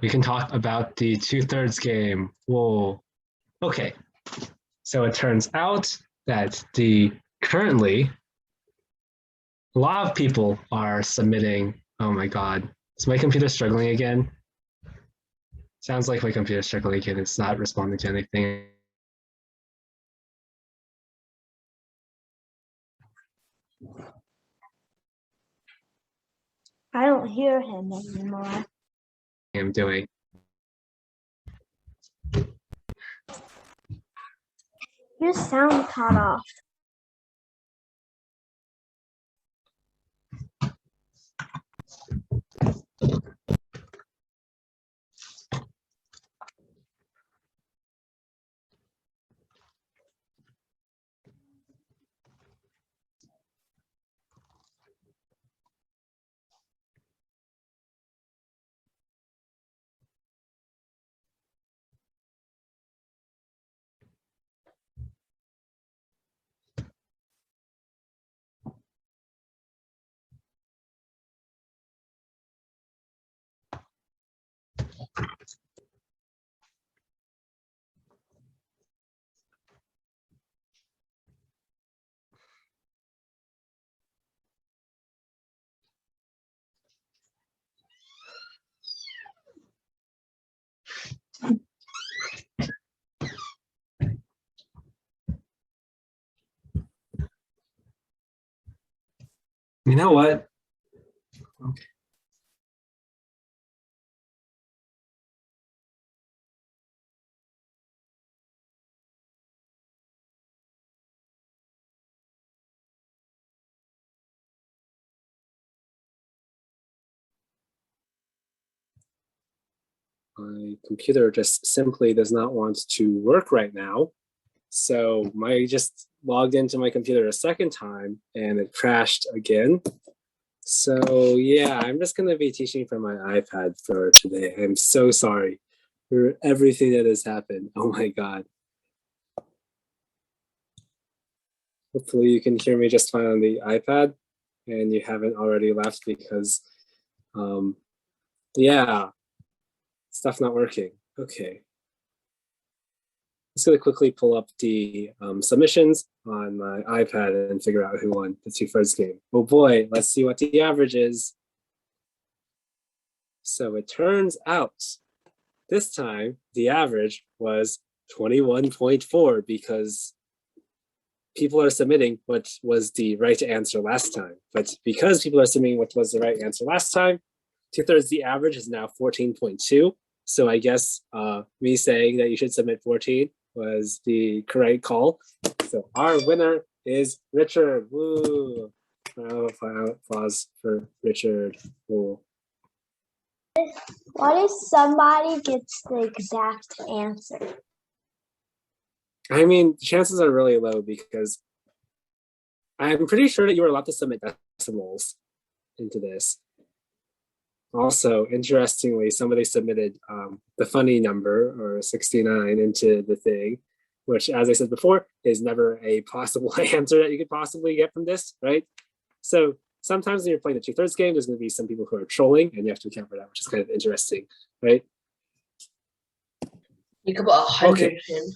We can talk about the 2/3 game. Whoa. Okay. So it turns out that currently a lot of people are submitting. Oh my God. Is my computer struggling again? Sounds like my computer's struggling again. It's not responding to anything. I don't hear him anymore. I'm doing. Your sound cut off. You know what? Okay. My computer just simply does not want to work right now. So I just logged into my computer a second time and it crashed again. So yeah, I'm just going to be teaching from my iPad for today. I'm so sorry for everything that has happened. Oh my God. Hopefully you can hear me just fine on the iPad and you haven't already left because, yeah, stuff not working. Okay. Just going to quickly pull up the submissions on my iPad and figure out who won the 2/3 game. Oh boy, let's see what the average is. So it turns out this time the average was 21.4 because people are submitting what was the right answer last time. But because people are submitting what was the right answer last time, 2/3 the average is now 14.2. So I guess me saying that you should submit 14 was the correct call. So our winner is Richard. Woo! Round of applause for Richard. Woo. What if somebody gets the exact answer? I mean, chances are really low because I'm pretty sure that you were allowed to submit decimals into this. Also, interestingly, somebody submitted the funny number or 69 into the thing, which, as I said before, is never a possible answer that you could possibly get from this, right? So sometimes when you're playing the 2/3 game, there's going to be some people who are trolling, and you have to account for that, which is kind of interesting, right? You could put 100 in.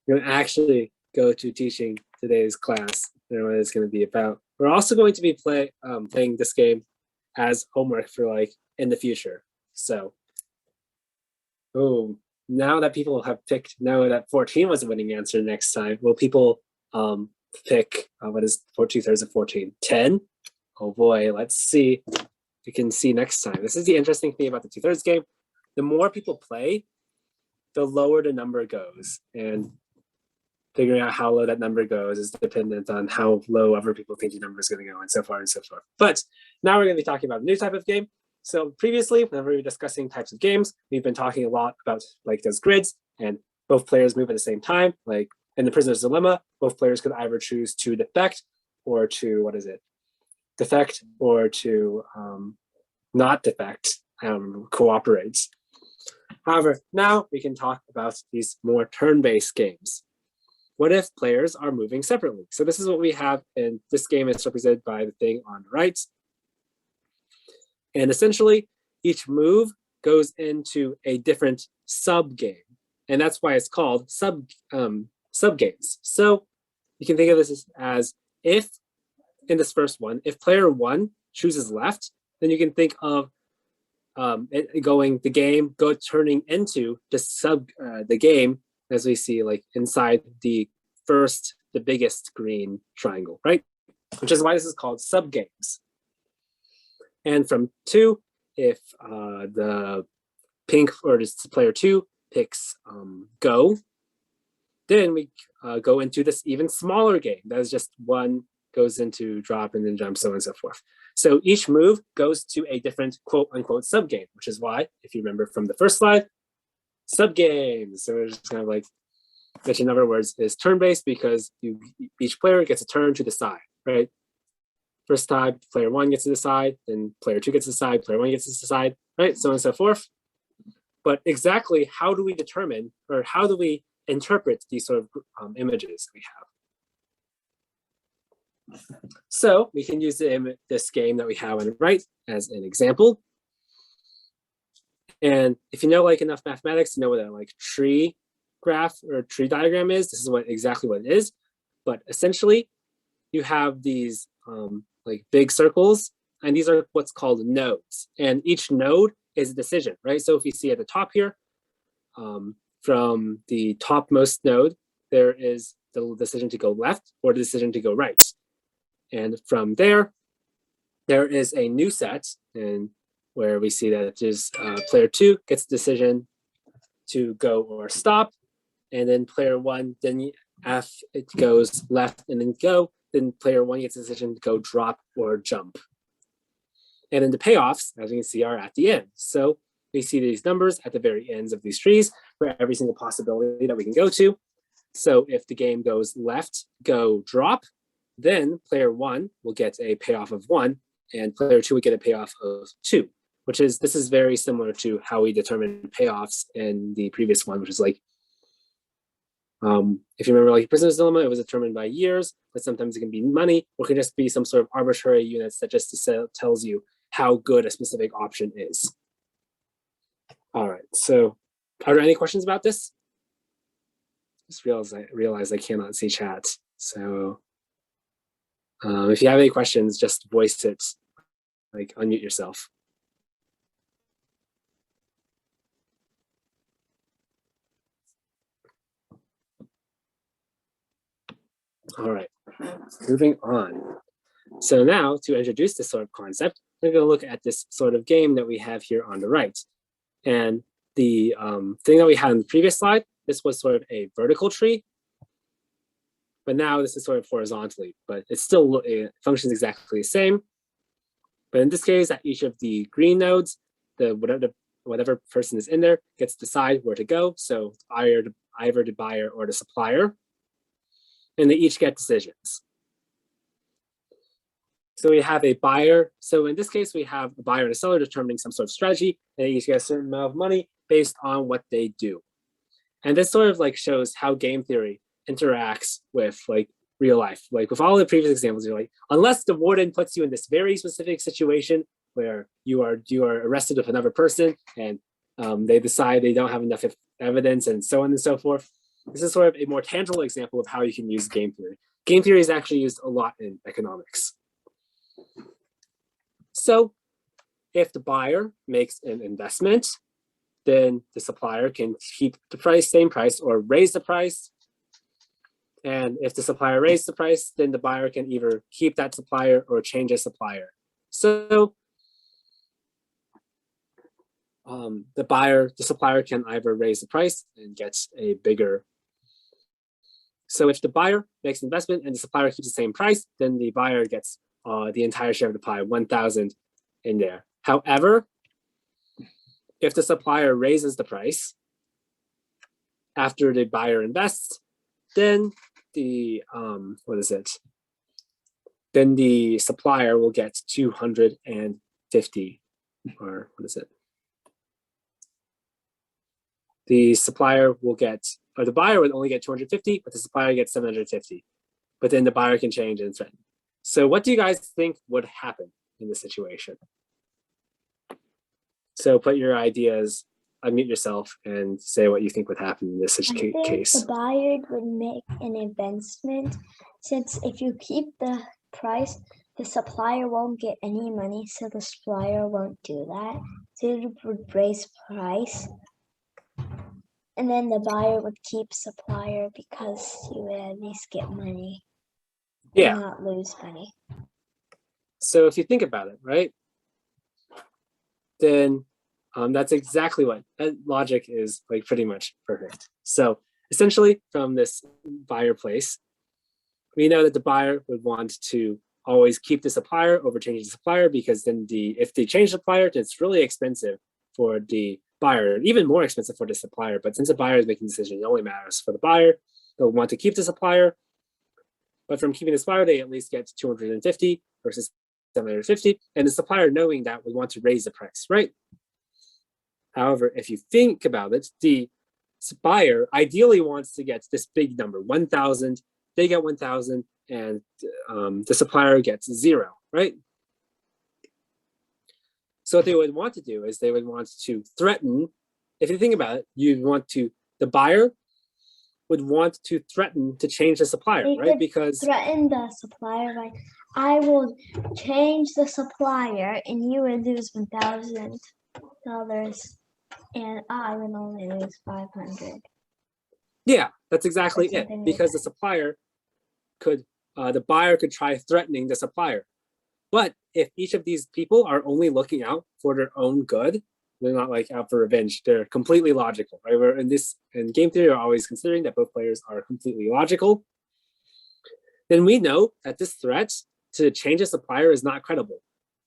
We're going to actually go to teaching today's class and what it's going to be about. We're also going to be playing this game as homework for like in the future. So, now that people have know that 14 was the winning answer next time, will people pick what is 2/3 of 14? 10? Oh boy, let's see. You can see next time. This is the interesting thing about the 2/3 game. The more people play, the lower the number goes. And figuring out how low that number goes is dependent on how low other people think the number is going to go and so far and so forth. But now we're going to be talking about a new type of game. So previously, whenever we were discussing types of games, we've been talking a lot about like those grids and both players move at the same time. Like in the Prisoner's Dilemma, both players could either choose to defect or to, defect or to not defect, cooperate. However, now we can talk about these more turn-based games. What if players are moving separately? So this is what we have, and this game is represented by the thing on the right. And essentially, each move goes into a different sub game, and that's why it's called sub games. So you can think of this as if in this first one, if player one chooses left, then you can think of turning into the game as we see like inside the biggest green triangle, right? Which is why this is called sub games. And from 2, if the pink or just player 2 picks go, then we go into this even smaller game. That is just 1 goes into drop and then jump, so on and so forth. So each move goes to a different quote unquote sub game, which is why, if you remember from the first slide, sub games. So it's just kind of like, which in other words is turn-based because each player gets a turn to decide, right? First time, player 1 gets to decide, then player 2 gets to decide, player 1 gets to decide, right? So on and so forth. But exactly how do we determine, or how do we interpret these sort of images we have? So we can use this game that we have on the right as an example. And if you know like enough mathematics to know what a like tree graph or tree diagram is, this is exactly what it is. But essentially, you have these like big circles, and these are what's called nodes. And each node is a decision, right? So if you see at the top here, from the topmost node, there is the decision to go left or the decision to go right. And from there, there is a new set, and where we see that just player 2 gets the decision to go or stop, and then player 1, then it goes left and then go, then player 1 gets the decision to go drop or jump. And then the payoffs, as you can see, are at the end. So we see these numbers at the very ends of these trees for every single possibility that we can go to. So if the game goes left, go, drop, then player 1 will get a payoff of 1, and player 2 would get a payoff of 2, this is very similar to how we determined payoffs in the previous one, which is like, if you remember like Prisoner's Dilemma, it was determined by years, but sometimes it can be money, or it can just be some sort of arbitrary units that just tells you how good a specific option is. All right, so are there any questions about this? Just realize I cannot see chat. So if you have any questions, just voice it, like unmute yourself. All right, moving on. So now to introduce this sort of concept, we're going to look at this sort of game that we have here on the right. And the thing that we had in the previous slide, this was sort of a vertical tree, but now this is sort of horizontally, but it functions exactly the same. But in this case, at each of the green nodes, whatever person is in there gets to decide where to go. So either the buyer or the supplier, and they each get decisions. So we have a buyer. So in this case, we have a buyer and a seller determining some sort of strategy, and they each get a certain amount of money based on what they do. And this sort of like shows how game theory interacts with like real life. Like with all the previous examples, you're like, unless the warden puts you in this very specific situation where you are arrested with another person, and they decide they don't have enough evidence, and so on and so forth. This is sort of a more tangible example of how you can use game theory. Game theory is actually used a lot in economics. So if the buyer makes an investment, then the supplier can keep the same price, or raise the price. And if the supplier raises the price, then the buyer can either keep that supplier or change a supplier. So the supplier can either raise the price and gets a bigger. So if the buyer makes an investment and the supplier keeps the same price, then the buyer gets the entire share of the pie, 1,000 in there. However, if the supplier raises the price after the buyer invests, then the then the supplier will get 250, or what is it? The supplier will get, or the buyer would only get 250, but the supplier gets 750. But then the buyer can change and threaten. So what do you guys think would happen in this situation? So put your ideas, unmute yourself, and say what you think would happen in this I think case. the buyer would make an investment, since if you keep the price, the supplier won't get any money, so the supplier won't do that. So it would raise price, and then the buyer would keep supplier because you would at least get money and Yeah. not lose money. So if you think about it, right, then that's exactly what that logic is, like pretty much perfect. So essentially from this buyer place, we know that the buyer would want to always keep the supplier over changing the supplier, because then if they change the supplier, it's really expensive for the buyer, even more expensive for the supplier. But since the buyer is making the decision, it only matters for the buyer. They'll want to keep the supplier, but from keeping the supplier, they at least get 250 versus 750. And the supplier, knowing that, would want to raise the price, right? However, if you think about it, the buyer ideally wants to get this big number, 1,000. They get 1,000, and the supplier gets 0, right? So what they would want to do is they would want to threaten. If you think about it, the buyer would want to threaten to change the supplier, They right? could Because threaten the supplier by, I will change the supplier and you would lose $1,000 and I would only lose 500. yeah, that's exactly it. Something like Because the supplier could, the buyer could try threatening the supplier. But if each of these people are only looking out for their own good, they're not like out for revenge. They're completely logical, right? We're in game theory, we're always considering that both players are completely logical. Then we know that this threat to change a supplier is not credible.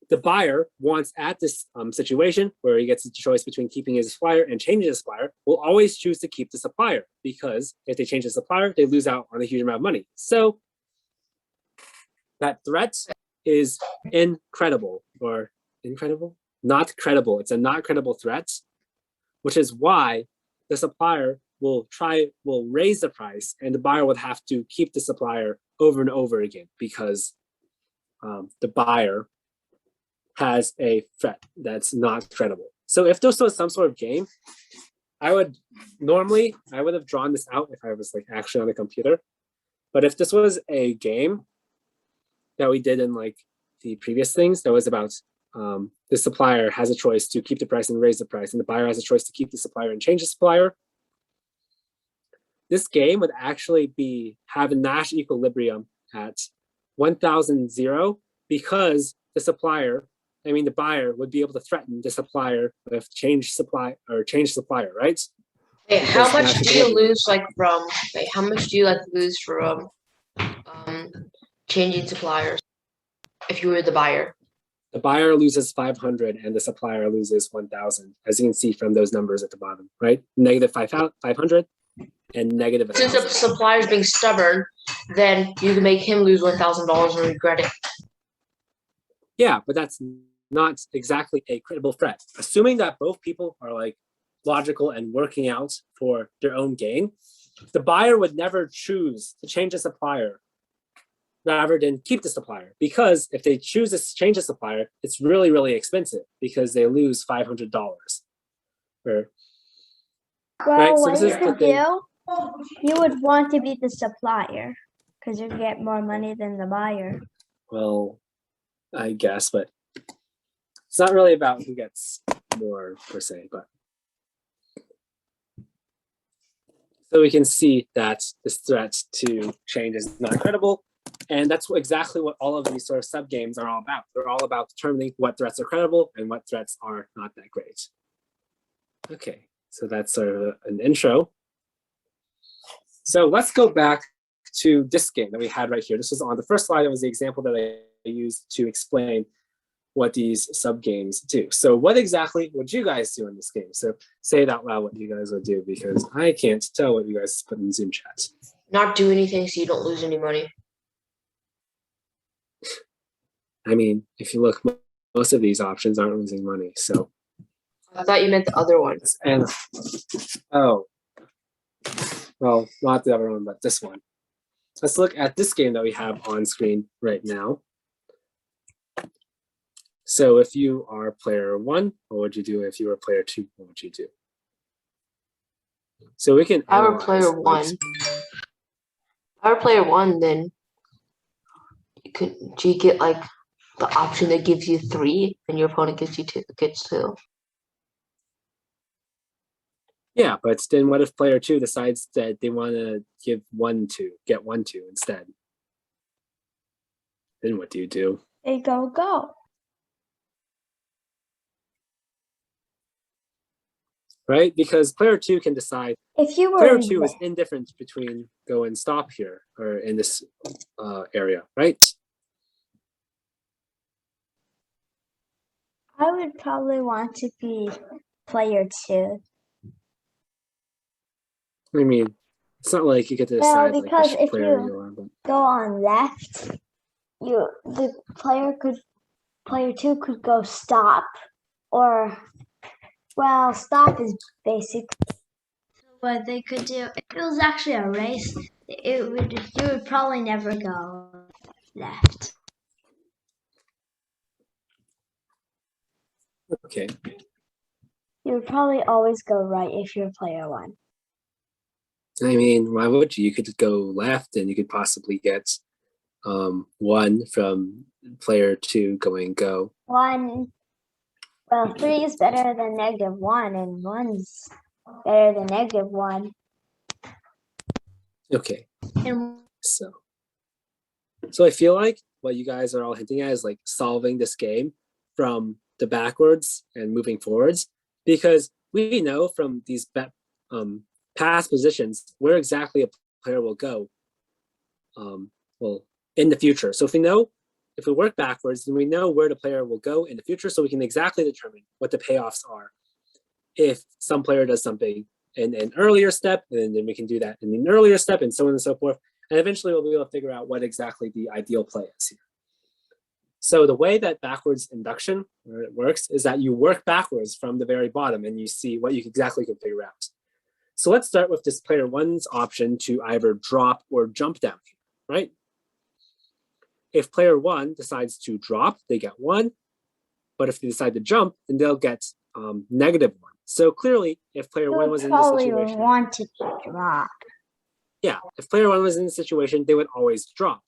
The buyer wants, at this situation where he gets a choice between keeping his supplier and changing his supplier, will always choose to keep the supplier, because if they change the supplier, they lose out on a huge amount of money. So that threat is incredible, or incredible? Not credible. It's a not credible threat, which is why the supplier will raise the price, and the buyer would have to keep the supplier over and over again, because the buyer has a threat that's not credible. So if this was some sort of game, I would have drawn this out if I was like actually on a computer. But if this was a game that we did in like the previous things, that was about the supplier has a choice to keep the price and raise the price, and the buyer has a choice to keep the supplier and change the supplier, this game would actually have a Nash equilibrium at 1,000 because the buyer would be able to threaten the supplier with change supplier, right? Hey, how Because much Nash do you equilibrium. lose how much do you lose from changing suppliers if you were the buyer? The buyer loses 500 and the supplier loses 1,000, as you can see from those numbers at the bottom, right? Negative 500 and negative 1,000. Since the supplier's being stubborn, then you can make him lose $1,000 and regret it. Yeah, but that's not exactly a credible threat. Assuming that both people are like logical and working out for their own gain, the buyer would never choose to change a supplier rather than keep the supplier, because if they choose to change a supplier, it's really, really expensive because they lose $500. Well, right? So what this you is the could thing. do, you would want to be the supplier because you get more money than the buyer. Well, I guess, but it's not really about who gets more per se, but so we can see that this threat to change is not credible. And that's exactly what all of these sort of sub games are all about. They're all about determining what threats are credible and what threats are not that great. Okay, so that's sort of an intro. So let's go back to this game that we had right here. This was on the first slide. It was the example that I used to explain what these sub games do. So what exactly would you guys do in this game? So say it out loud what you guys would do, because I can't tell what you guys put in Zoom chat. Not do anything so you don't lose any money. I mean, if you look, most of these options aren't losing money. So I thought you meant the other one. and oh, well, not the other one, but this one. Let's look at this game that we have on screen right now. So if you are player 1, what would you do? If you were player 2, what would you do? So we can Our analyze, player like, one. Our player one, then do you get like the option that gives you 3 and your opponent gets 2? Yeah, but then what if player 2 decides that they want to give 1-2, get 1-2 instead? Then what do you do? They go. Right? Because player 2 can decide. If you were Player in 2 is indifferent between go and stop here, or in this area, right? I would probably want to be player 2. I mean, it's not like you get to Well, decide like because which if player you- you are, but Go on left, the player 2 could go stop, or well, stop is basic. So what they could do, if it was actually a race, you would probably never go left. okay. You would probably always go right if you're player 1. I mean, why would you? You could go left and you could possibly get 1 from player 2 going go. 1, well, 3 is better than -1, and 1's better than -1. Okay. And So I feel like what you guys are all hinting at is like solving this game from the backwards and moving forwards, because we know from these past positions where exactly a player will go well in the future. So if we work backwards, then we know where the player will go in the future, so we can exactly determine what the payoffs are if some player does something in an earlier step, and then we can do that in an earlier step, and so on and so forth. And eventually we'll be able to figure out what exactly the ideal play is here. So the way that backwards induction works is that you work backwards from the very bottom and you see what you exactly can figure out. So let's start with this player 1's option to either drop or jump down here, right? If player 1 decides to drop, they get 1. But if they decide to jump, then they'll get -1. So clearly, if player 1 was in this situation, want to drop. Yeah, if player 1 was in the situation, they would always drop.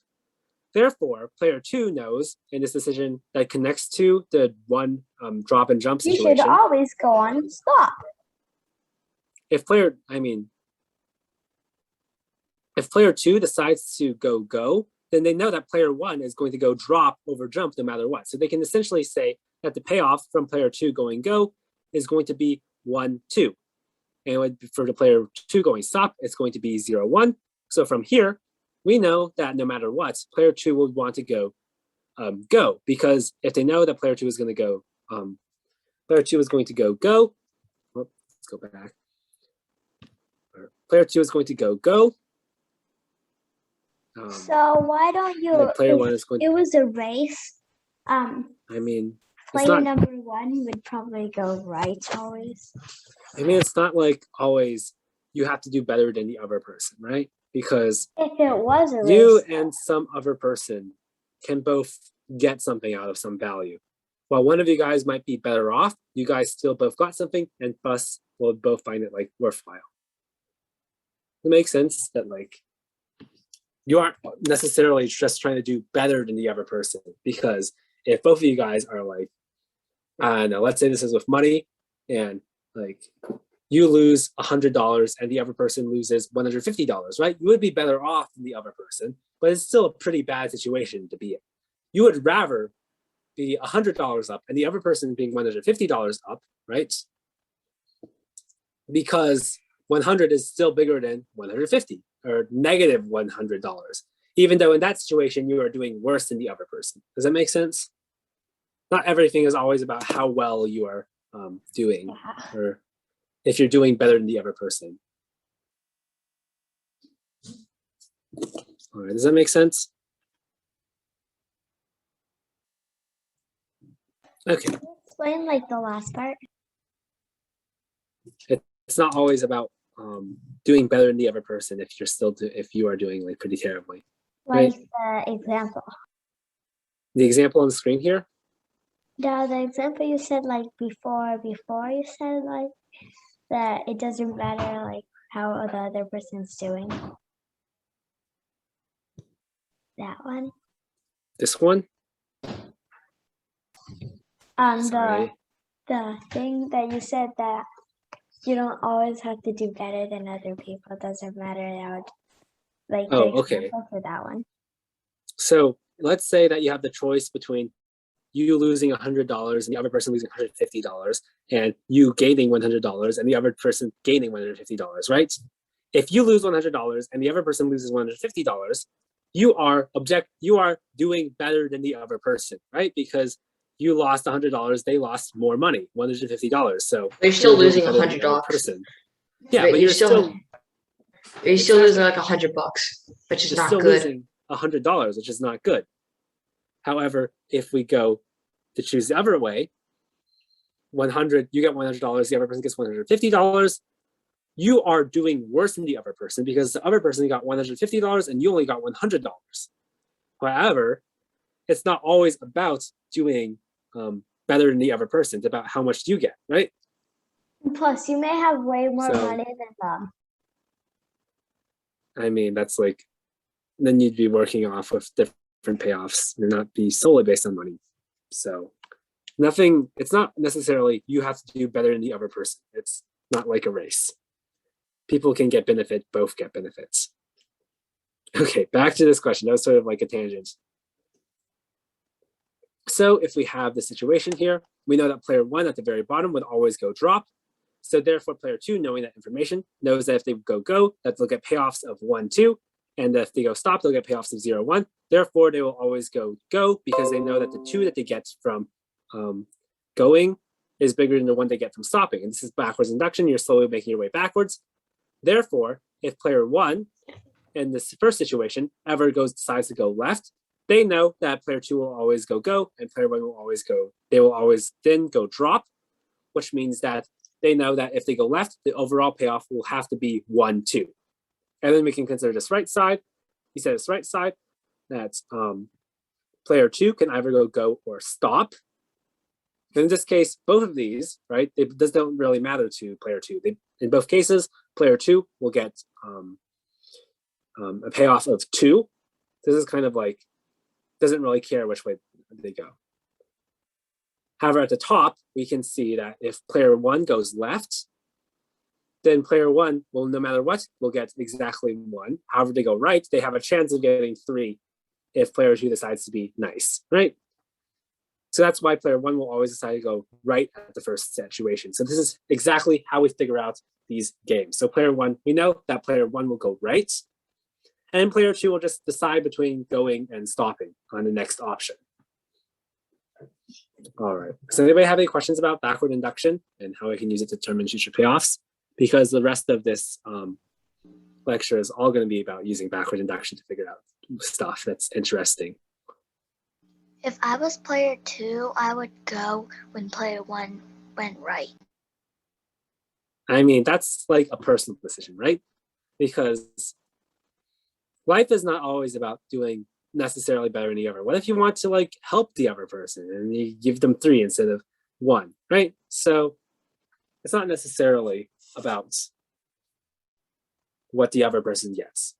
Therefore, player 2 knows in this decision that connects to the 1 drop and jump situation. You should always go on stop. If player 2 decides to go, then they know that player 1 is going to go drop over jump no matter what. So they can essentially say that the payoff from player 2 going go is going to be 1-2. And for the player 2 going stop, it's going to be 0-1. So from here, we know that no matter what, player 2 would want to go go, because if they know that player 2 is going to go, player 2 is going to go. Let's go back. Player 2 is going to go. So why don't you? Player 1 is going. It was a race. I mean, player number 1 would probably go right always. I mean, it's not like always you have to do better than the other person, right? Because if it was a race, you and some other person can both get something out of some value. While one of you guys might be better off, you guys still both got something, and thus will both find it like worthwhile. It makes sense that like you aren't necessarily just trying to do better than the other person, because if both of you guys are like, I don't know, let's say this is with money, and like you lose $100 and the other person loses $150, right? You would be better off than the other person, but it's still a pretty bad situation to be in. You would rather be $100 up and the other person being $150 up, right? Because 100 is still bigger than 150 or negative $100, even though in that situation you are doing worse than the other person. Does that make sense? Not everything is always about how well you are doing, or if you're doing better than the other person. All right, does that make sense? Okay. Explain like the last part. It's not always about doing better than the other person if you are doing like pretty terribly. Like right? the example. The example on the screen here. The example you said like before you said like that it doesn't matter like how the other person's doing. That one. This one? Sorry. The thing that you said that you don't always have to do better than other people. It doesn't matter how like the okay. example for that one. So let's say that you have the choice between you losing $100 and the other person losing $150, and you gaining $100 and the other person gaining $150, right? If you lose $100 and the other person loses $150, you are doing better than the other person, right? Because you lost $100, they lost more money, $150. So You're still doing losing better than the other $100. person. Yeah, but you're still losing like $100, which is you're not still good. losing $100, which is not good. However, if we go to choose the other way, you get $100, the other person gets $150, you are doing worse than the other person because the other person got $150 and you only got $100. However, it's not always about doing better than the other person. It's about how much you get, right? Plus, you may have way more money than them. I mean, that's like, then you'd be working off of different payoffs and not be solely based on money. So it's not necessarily you have to do better than the other person. It's not like a race. People can get benefit, both get benefits. Okay, back to this question. That was sort of like a tangent. So if we have the situation here, we know that player 1 at the very bottom would always go drop. So therefore, player 2, knowing that information, knows that if they go, that they'll get payoffs of 1, 2. And if they go stop, they'll get payoffs of 0, 1. Therefore, they will always go because they know that the 2 that they get from going is bigger than the 1 they get from stopping. And this is backwards induction. You're slowly making your way backwards. Therefore, if player 1 in this first situation ever decides to go left, they know that player 2 will always go, and player 1 will always go. They will always then go drop, which means that they know that if they go left, the overall payoff will have to be 1, 2. And then we can consider this right side. He said this right side, that's player 2 can either go or stop. And in this case, both of these, right, this don't really matter to player 2. In both cases, player 2 will get a payoff of 2. This is kind of like, doesn't really care which way they go. However, at the top, we can see that if player 1 goes left, then player 1 will, no matter what, will get exactly 1. However, they go right, they have a chance of getting 3 if player 2 decides to be nice, right? So that's why player 1 will always decide to go right at the first situation. So this is exactly how we figure out these games. So player 1, we know that player 1 will go right, and player 2 will just decide between going and stopping on the next option. All right. So anybody have any questions about backward induction and how we can use it to determine future payoffs? Because the rest of this lecture is all going to be about using backward induction to figure out stuff that's interesting. If I was player 2, I would go when player 1 went right. I mean, that's like a personal decision, right? Because life is not always about doing necessarily better than the other. What if you want to like help the other person and you give them 3 instead of 1, right? So it's not necessarily about what the other person gets.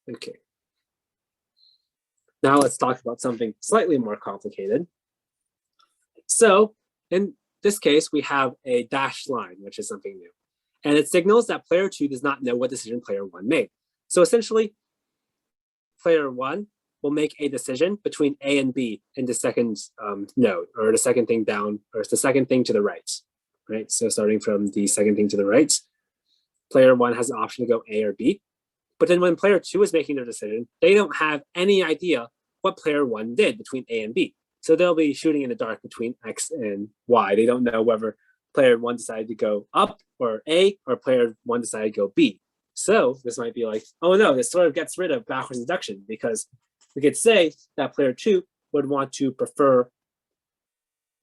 Okay. Now let's talk about something slightly more complicated. So in this case, we have a dashed line, which is something new. And it signals that player 2 does not know what decision player 1 made. So essentially, player 1 will make a decision between A and B in the second node, or the second thing down, or the second thing to the right, right? So starting from the second thing to the right, player 1 has the option to go A or B. But then when player 2 is making their decision, they don't have any idea what player 1 did between A and B. So they'll be shooting in the dark between X and Y. They don't know whether player 1 decided to go up or A, or player 1 decided to go B. So this might be like, oh no, this sort of gets rid of backwards induction, because we could say that player 2 would want to prefer,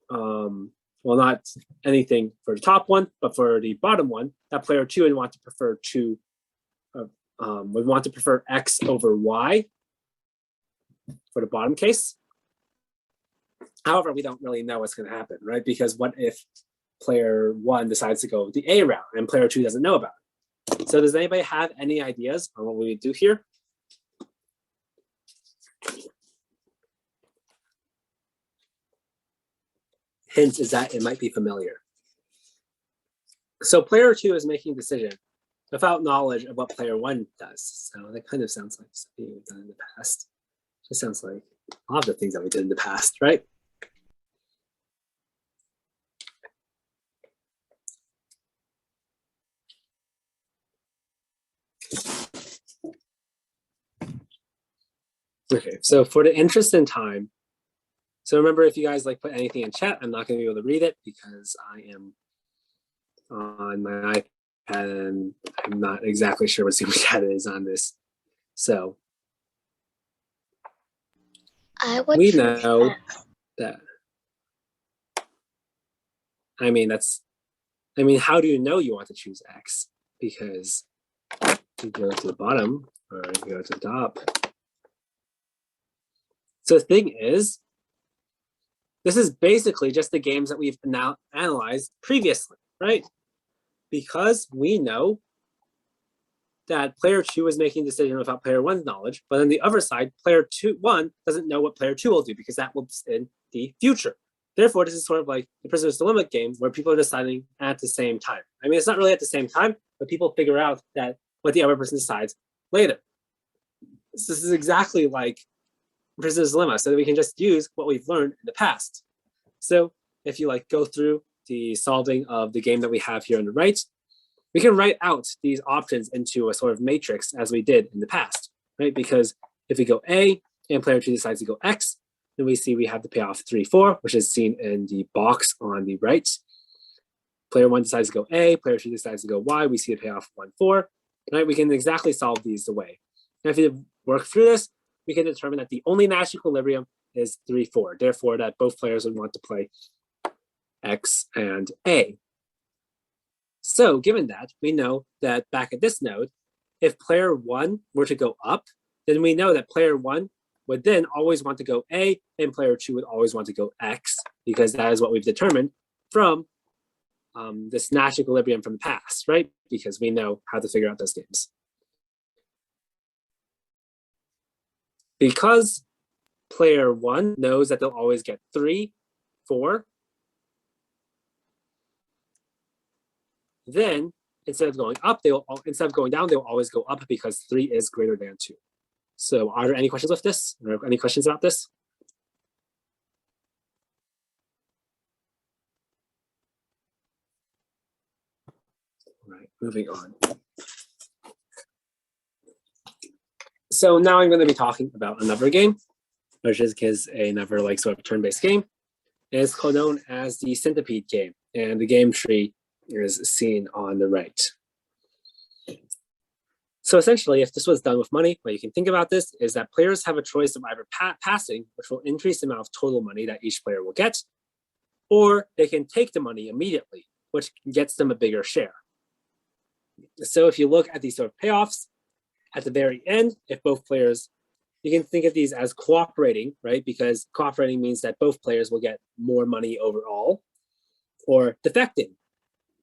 well, not anything for the top one, but for the bottom one, that player 2 would want to prefer X over Y for the bottom case. However, we don't really know what's going to happen, right? Because what if player 1 decides to go the A route and player 2 doesn't know about it? So does anybody have any ideas on what we would do here? Hint is that it might be familiar. So player 2 is making a decision without knowledge of what player 1 does. So that kind of sounds like something we've done in the past. It sounds like a lot of the things that we did in the past, right? Okay, so for the interest in time, so remember, if you guys like put anything in chat, I'm not going to be able to read it because I am on my iPad and I'm not exactly sure what super chat is on this. So I would we choose know X. that. I mean, how do you know you want to choose X? Because you go to the bottom or you go to the top. So the thing is, this is basically just the games that we've now analyzed previously, right? Because we know that player 2 is making a decision without player 1's knowledge, but on the other side, player 1 doesn't know what player 2 will do because that will be in the future. Therefore, this is sort of like the Prisoner's Dilemma game where people are deciding at the same time. I mean, it's not really at the same time, but people figure out that what the other person decides later. So this is exactly like Prisoner's Dilemma, so that we can just use what we've learned in the past. So if you like go through the solving of the game that we have here on the right, we can write out these options into a sort of matrix as we did in the past, right? Because if we go A and player 2 decides to go X, then we see we have the payoff 3-4, which is seen in the box on the right. Player 1 decides to go A, player 2 decides to go Y, we see the payoff 1-4, right? We can exactly solve these away. And if you work through this, we can determine that the only Nash equilibrium is 3-4. Therefore, that both players would want to play X and A. So given that, we know that back at this node, if player 1 were to go up, then we know that player 1 would then always want to go A and player 2 would always want to go X, because that is what we've determined from this Nash equilibrium from the past, right? Because we know how to figure out those games. Because player 1 knows that they'll always get 3, 4, then instead of going up, instead of going down, they will always go up because 3 is greater than 2. So are there any questions with this? Or any questions about this? All right, moving on. So now I'm going to be talking about another game, which is another like sort of turn-based game. And it's known as the Centipede Game, and the game tree is seen on the right. So essentially, if this was done with money, what you can think about this is that players have a choice of either passing, which will increase the amount of total money that each player will get, or they can take the money immediately, which gets them a bigger share. So if you look at these sort of payoffs, at the very end, if both players, you can think of these as cooperating, right? Because cooperating means that both players will get more money overall, or defecting.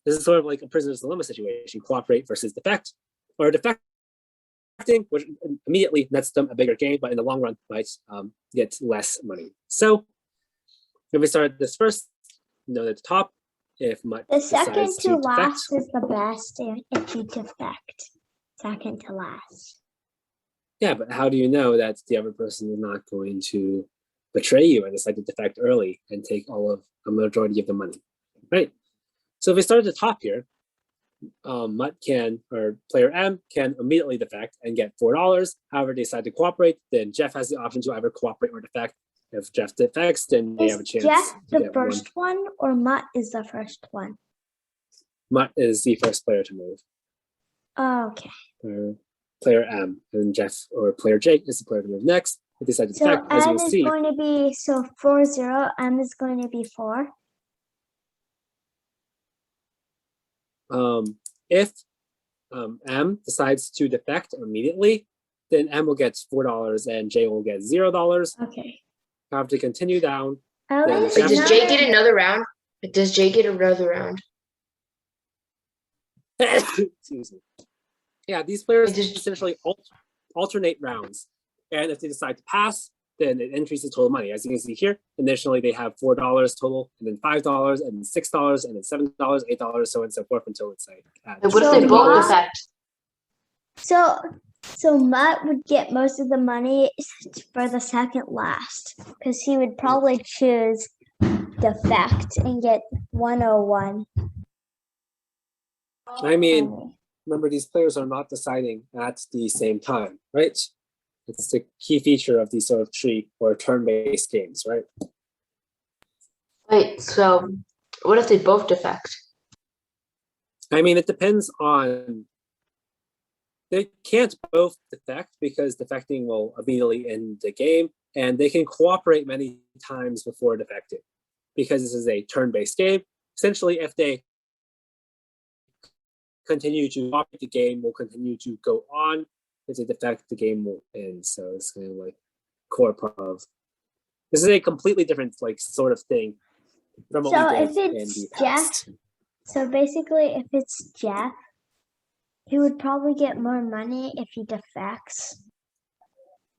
This is sort of like a prisoner's dilemma situation, cooperate versus defect, or defecting, which immediately nets them a bigger gain, but in the long run might get less money. So if we start this first, note at the top, if Mutt The second decides to defect, last is the best if you defect. Second to last. yeah, but how do you know that the other person is not going to betray you and decide to defect early and take all of a majority of the money, right? So if we start at the top here, Mutt can, or player M can immediately defect and get $4. However, they decide to cooperate, then Jeff has the option to either cooperate or defect. If Jeff defects, then they have a Is chance Jeff to the get first one or Mutt is the first one? Mutt is the first player to move. Oh, okay. Player M, and Jeff or player Jake is the player to move next. If they decide to So defect, as you M will is see, going to be, so 4-0, M is going to be 4. If M decides to defect immediately, then M will get $4 and J will get $0. Okay. However, to continue down, At Then least Wait, does Jeff- Jay get another round? Does Jay get another round? Excuse me. Yeah, these players It just- essentially alternate rounds, and if they decide to pass, then it increases total money. As you can see here, initially they have $4 total, and then $5, and then $6, and then $7, $8, so on and so forth until it's like. Wait, what if So they both Mutt- defect? So Mutt would get most of the money for the second last because he would probably choose defect and get 101. I mean, money. remember these players are not deciding at the same time, right? It's the key feature of these sort of tree or turn-based games, right? Wait, so what if they both defect? I mean, it depends on. They can't both defect because defecting will immediately end the game, and they can cooperate many times before defecting because this is a turn-based game. Essentially, if they continue to cooperate, the game will continue to go on. If they defect, the game will end. So it's kind of like core part of. This is a completely different like sort of thing from what So we did if in it's the past. So basically, if it's Jeff, he would probably get more money if he defects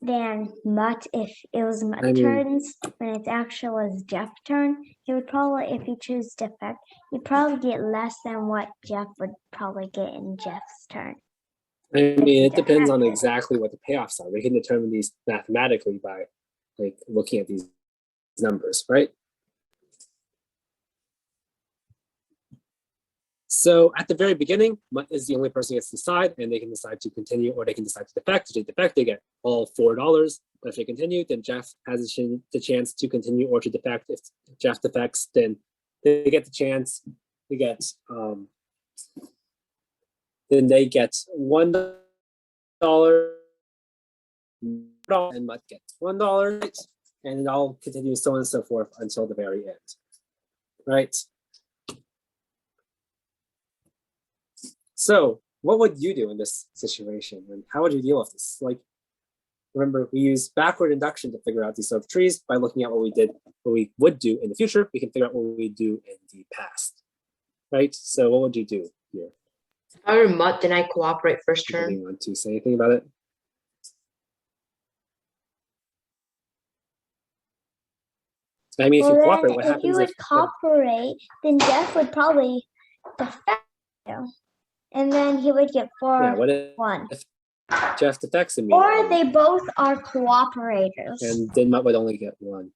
than Mutt if it was Mutt I mean- turns when it actually was Jeff's turn. He would probably, if he chooses defect, he'd probably get less than what Jeff would probably get in Jeff's turn. I mean, it depends on exactly what the payoffs are. We can determine these mathematically by like looking at these numbers, right? So at the very beginning, Mutt is the only person who gets to decide, and they can decide to continue or they can decide to defect. If they defect, they get all $4. But if they continue, then Jeff has the chance to continue or to defect. If Jeff defects, then they get the chance. They get then they get $1, and Mutt gets $1, right? And it all continues so on and so forth until the very end, right? So what would you do in this situation, and how would you deal with this? Like, remember, we use backward induction to figure out these sort of trees by looking at what we would do in the future. We can figure out what we do in the past, right? So what would you do here? If I were Mutt, then I cooperate first turn. Anybody want to say anything about it? I mean, if you Well, cooperate, then what if you happens would if cooperate, then Jeff would probably defect you. And then he would get yeah, 4-1. what if Jeff defects immediately? Or they both are cooperators. And then Mutt would only get 1.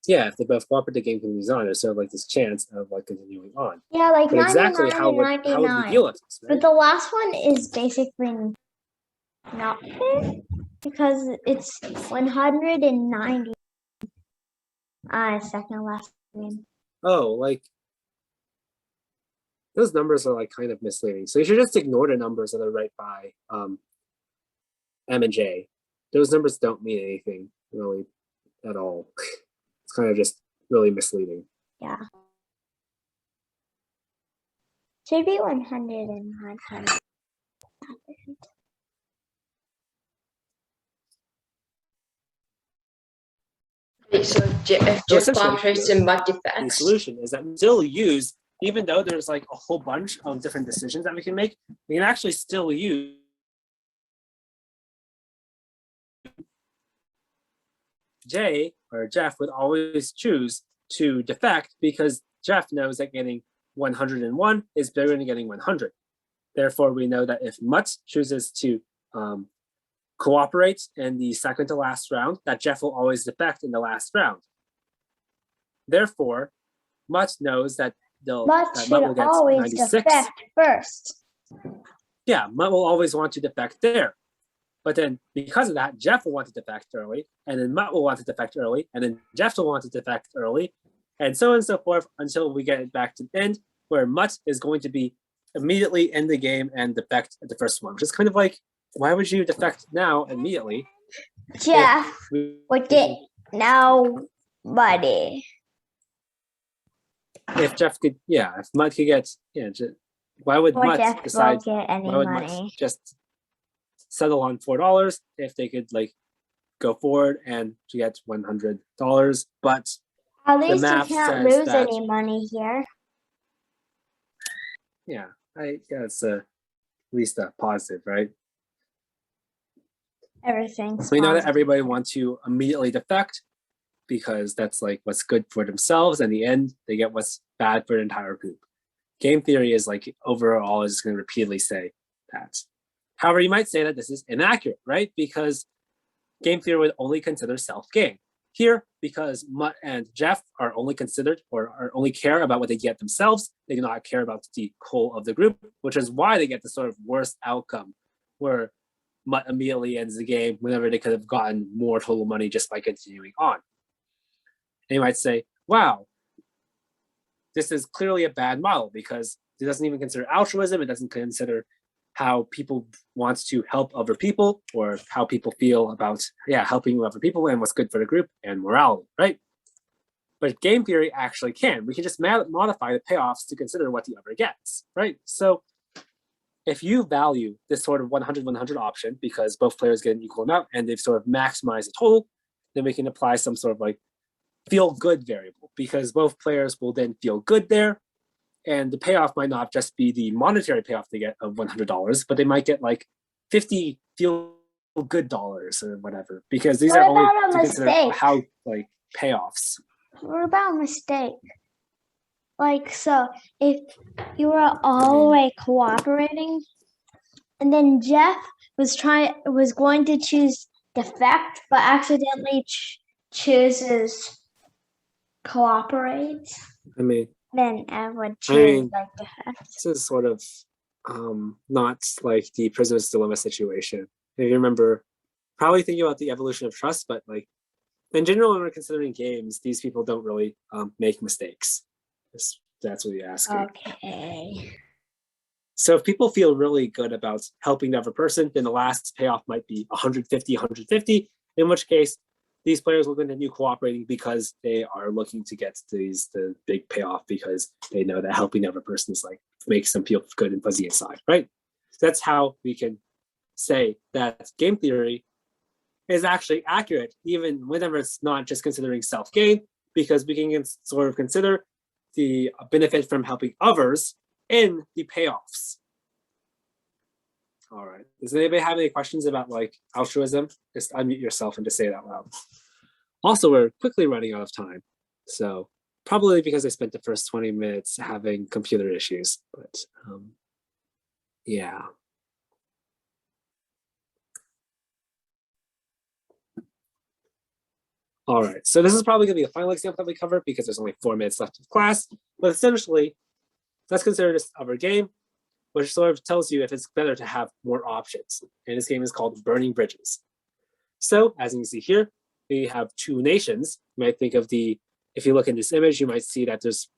Yeah, if they both cooperate, the game continues on. There's sort of like this chance of like continuing on. Yeah, like But 99 exactly how and would we 99. deal with this? Right? But the last one is basically not fair because it's 190. Second last game. Oh, like those numbers are like kind of misleading. So you should just ignore the numbers that are right by M and J. Those numbers don't mean anything really at all. It's kind of just really misleading. Yeah. Should be 100 and 100. Wait, so if Jeff essentially, cooperates and Mutt The defects, solution is that we still use, even though there's like a whole bunch of different decisions that we can make, we can actually still use Jay or Jeff would always choose to defect because Jeff knows that getting 101 is better than getting 100. Therefore, we know that if Mutt chooses to cooperate in the second to last round, that Jeff will always defect in the last round. Therefore, Mutt knows that Mutt that should Mutt will get always 96. defect first. Yeah, Mutt will always want to defect there. But then because of that, Jeff will want to defect early, and then Mutt will want to defect early, and then Jeff will want to defect early, and so on and so forth until we get it back to the end where Mutt is going to be immediately in the game and defect at the first one, which is kind of like, why would you defect now immediately? Jeff would get no money. If Jeff could, yeah, if Mutt could get, yeah, why would Or Mutt Jeff decide? won't get any Why would Mutt money. just settle on $4 if they could like go forward and to get $100. But At least you math can't says lose that- any money here. yeah, I guess at least a positive, right? Everything's We know that positive. everybody wants to immediately defect because that's like what's good for themselves. In the end, they get what's bad for the entire group. Game theory is like overall is going to repeatedly say that. However, you might say that this is inaccurate, right? Because game theory would only consider self-gain. Here, because Mutt and Jeff are only considered or are only care about what they get themselves, they do not care about the whole of the group, which is why they get the sort of worst outcome where Mutt immediately ends the game whenever they could have gotten more total money just by continuing on. And you might say, wow, this is clearly a bad model because it doesn't even consider altruism. It doesn't consider how people want to help other people or how people feel about helping other people and what's good for the group and morality, right? But game theory actually can. We can just modify the payoffs to consider what the other gets, right? So if you value this sort of 100-100 option because both players get an equal amount and they've sort of maximized the total, then we can apply some sort of like feel good variable because both players will then feel good there. And the payoff might not just be the monetary payoff they get of $100, but they might get like 50 feel good dollars or whatever, because these What are only about a to consider mistake? how like payoffs. What about a mistake? Like, so if you were all like cooperating, and then Jeff was going to choose defect, but accidentally chooses cooperate, I mean, then I would choose mean, like defect. this is sort of not like the prisoner's dilemma situation. If you remember, probably thinking about the evolution of trust, but like in general, when we're considering games, these people don't really make mistakes. That's what you ask. Okay. So if people feel really good about helping the other person, then the last payoff might be 150, 150, in which case these players will continue cooperating because they are looking to get the big payoff because they know that helping the other person is like makes them feel good and fuzzy inside, right? So that's how we can say that game theory is actually accurate, even whenever it's not just considering self-gain, because we can sort of consider the benefit from helping others in the payoffs. All right. Does anybody have any questions about like altruism? Just unmute yourself and just say it out loud. Also, we're quickly running out of time. So probably because I spent the first 20 minutes having computer issues, but yeah. All right, so this is probably gonna be the final example that we cover because there's only 4 minutes left of class, but essentially, let's consider this other game, which sort of tells you if it's better to have more options. And this game is called Burning Bridges. So as you can see here, we have two nations. You might think of if you look in this image, you might see that there's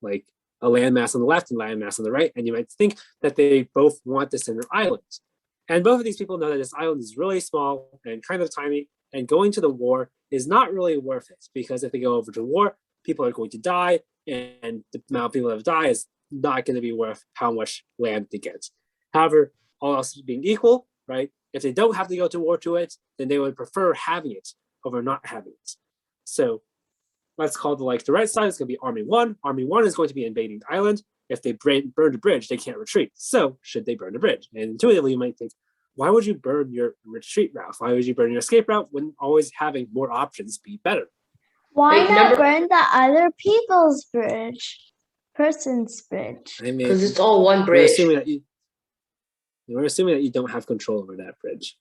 like a landmass on the left and landmass on the right, and you might think that they both want this inner island. And both of these people know that this island is really small and kind of tiny, and going to the war is not really worth it because if they go over to war, people are going to die, and the amount of people that die is not going to be worth how much land they get. However, all else being equal, right? If they don't have to go to war to it, then they would prefer having it over not having it. So let's call the right side is going to be Army 1. Army 1 is going to be invading the island. If they burn the bridge, they can't retreat. So should they burn the bridge? And intuitively, you might think, why would you burn your retreat route? Why would you burn your escape route when always having more options be better? Why Wait, not burn the other person's bridge? I mean, Because it's all one we're bridge. assuming that you don't have control over that bridge.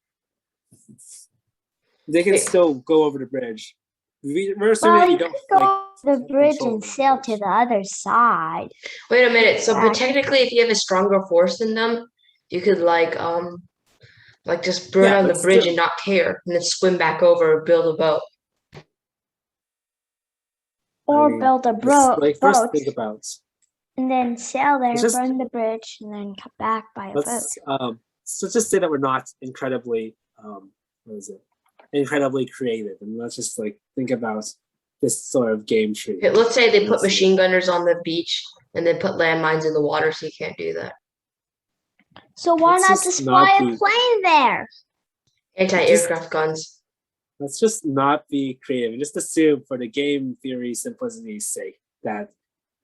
They can still go over the bridge. We're assuming Well, that you you don't could go like, the bridge control and over that sail bridge. to the other side. Wait a minute. So, but Right. technically, if you have a stronger force than them, you could like just burn Yeah, on the but bridge still- and not care, and then swim back over and build a boat. Or I mean, build a Like first boat think about and then sail there, It's just- burn the bridge, and then come back by a boat. let's just say that we're not incredibly incredibly creative, and let's just like think about this sort of game tree. Okay, let's say they put Let's see. machine gunners on the beach and then put landmines in the water, so you can't do that. So why It's not just just not fly a the- plane there? Anti-aircraft guns. let's just not be creative and just assume for the game theory simplicity's sake that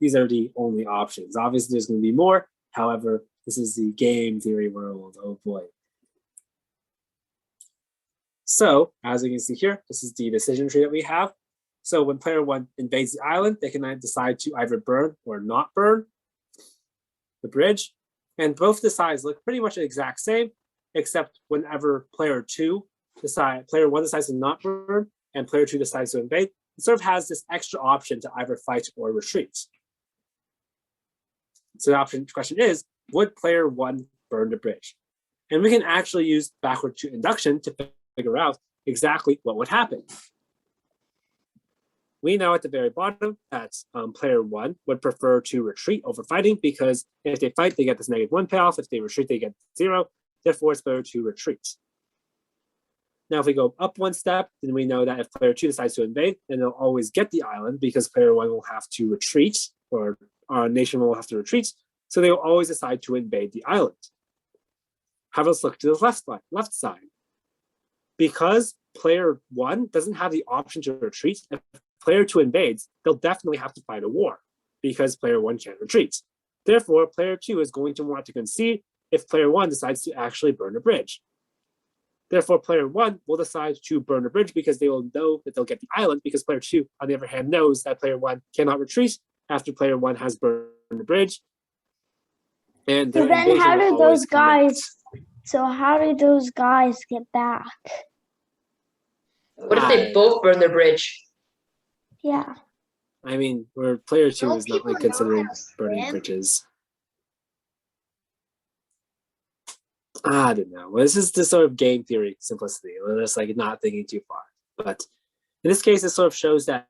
these are the only options. Obviously, there's going to be more. However, this is the game theory world. Oh boy. So, as you can see here, this is the decision tree that we have. So when player 1 invades the island, they can decide to either burn or not burn the bridge. And both the sides look pretty much the exact same, except whenever player 1 decides to not burn and player 2 decides to invade, it sort of has this extra option to either fight or retreat. So the question is, would player 1 burn the bridge? And we can actually use backward to induction to figure out exactly what would happen. We know at the very bottom that player 1 would prefer to retreat over fighting, because if they fight, they get this -1 payoff. If they retreat, they get 0. Therefore, it's better to retreat. Now, if we go up one step, then we know that if player 2 decides to invade, then they'll always get the island because player 1 will have to retreat, or our nation will have to retreat. So they will always decide to invade the island. Have us look to the left side. Because player 1 doesn't have the option to retreat, if player 2 invades, they'll definitely have to fight a war because player 1 can't retreat. Therefore, player 2 is going to want to concede if player 1 decides to actually burn a bridge. Therefore, player 1 will decide to burn a bridge because they will know that they'll get the island, because player 2, on the other hand, knows that player 1 cannot retreat after player 1 has burned the bridge. And So then how do those guys get back? What if they both burn their bridge? Yeah. I mean, where player 2 Don't is not people like know considering how to burning swim? bridges. I don't know. Well, this is the sort of game theory simplicity. We're just like not thinking too far. But in this case, it sort of shows that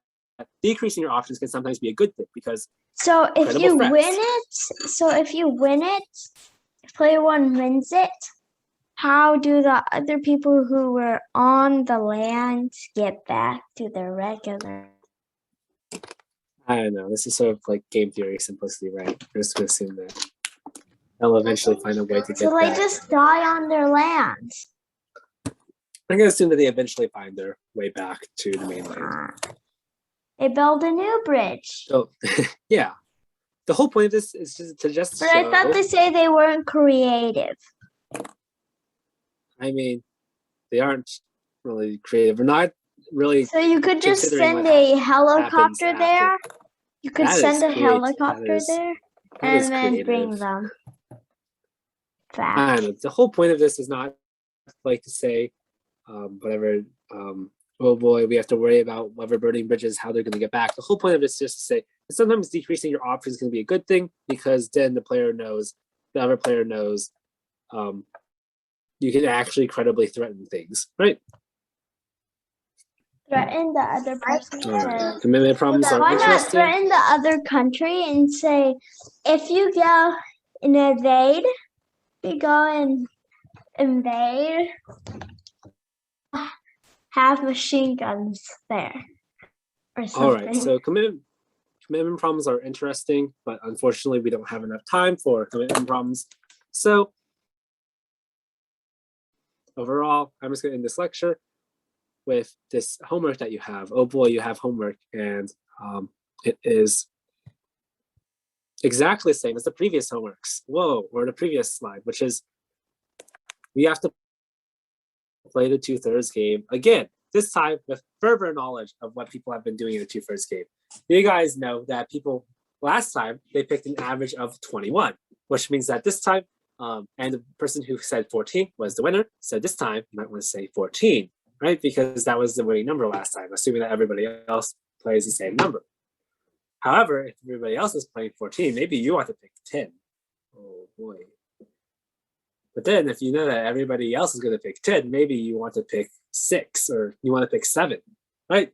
decreasing your options can sometimes be a good thing, because So if you threats. win it, if player 1 wins it, how do the other people who were on the land get back to their regular? I don't know. This is sort of like game theory simplicity, right? We're just going to assume that they'll eventually find a way to get So they back. just die on their land. I'm going to assume that they eventually find their way back to the mainland. They build a new bridge. So, yeah. The whole point of this is just But I thought they say they weren't creative. I mean, they aren't really creative. We're not really. So you could just considering send what a helicopter after. there. You could That is send a creative. helicopter there That is and then bring creative. them I back. don't know. The whole point of this is not like to say, whatever. Oh boy, we have to worry about whether burning bridges, how they're going to get back. The whole point of this is just to say that sometimes decreasing your options can be a good thing, because then the other player knows, you can actually credibly threaten things, right? Threaten the other person. All right. Commitment problems are Why not interesting. threaten the other country and say, if you go and invade, have machine guns there or something. All right, so commitment problems are interesting, but unfortunately we don't have enough time for commitment problems. So overall, I'm just going to end this lecture with this homework that you have. Oh boy, you have homework, and it is exactly the same as the previous homeworks. Whoa, or the previous slide, which is we have to play the 2/3 game again, this time with further knowledge of what people have been doing in the 2/3 game. You guys know that people last time they picked an average of 21, which means that this time, and the person who said 14 was the winner. So this time you might want to say 14, right? Because that was the winning number last time, assuming that everybody else plays the same number. However, if everybody else is playing 14, maybe you want to pick 10. Oh boy. But then if you know that everybody else is going to pick 10, maybe you want to pick 6 or you want to pick 7, right?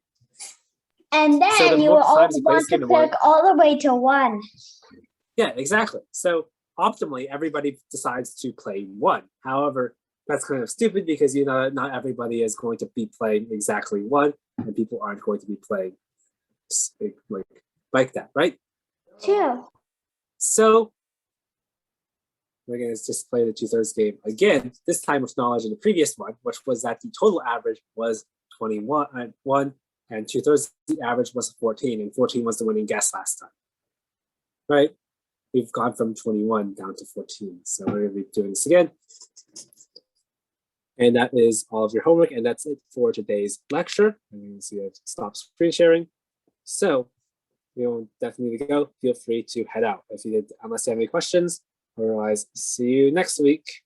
And then So the you more will times also you play want this to game, the more- pick all the way to 1. Yeah, exactly. So optimally, everybody decides to play 1. However, that's kind of stupid because you know that not everybody is going to be playing exactly 1, and people aren't going to be playing like that, right? 2. So we're going to just play the 2/3 game again, this time with knowledge in the previous one, which was that the total average was 21 at 1, and 2/3 the average was 14, and 14 was the winning guess last time. Right? We've gone from 21 down to 14. So we're going to be doing this again. And that is all of your homework, and that's it for today's lecture. And you can see I've stopped screen sharing. So you'll definitely need to go. Feel free to head out if you did, unless you have any questions. Otherwise, see you next week.